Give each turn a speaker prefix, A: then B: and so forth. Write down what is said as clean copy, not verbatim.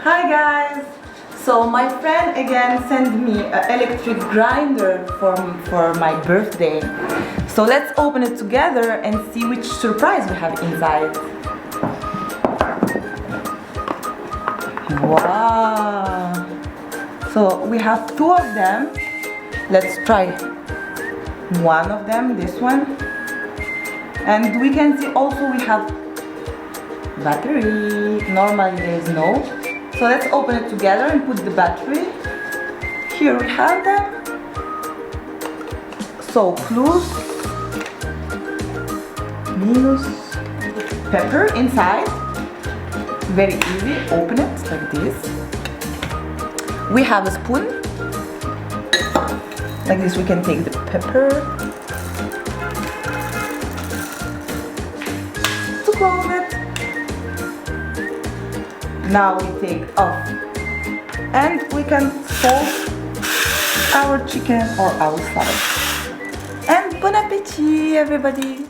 A: Hi guys! So my friend again sent me an electric grinder for my birthday. So let's open it together and see which surprise we have inside. Wow! So we have two of them. Let's try one of them, this one. And we can see also we have battery. Normally there is no. So let's open it together and put the battery. Here we have them. So plus, minus, pepper inside. Very easy. Open it like this. We have a spoon. Like this we can take the pepper. To close it. Now we take off and we can salt our chicken or our salad. And bon appetit everybody!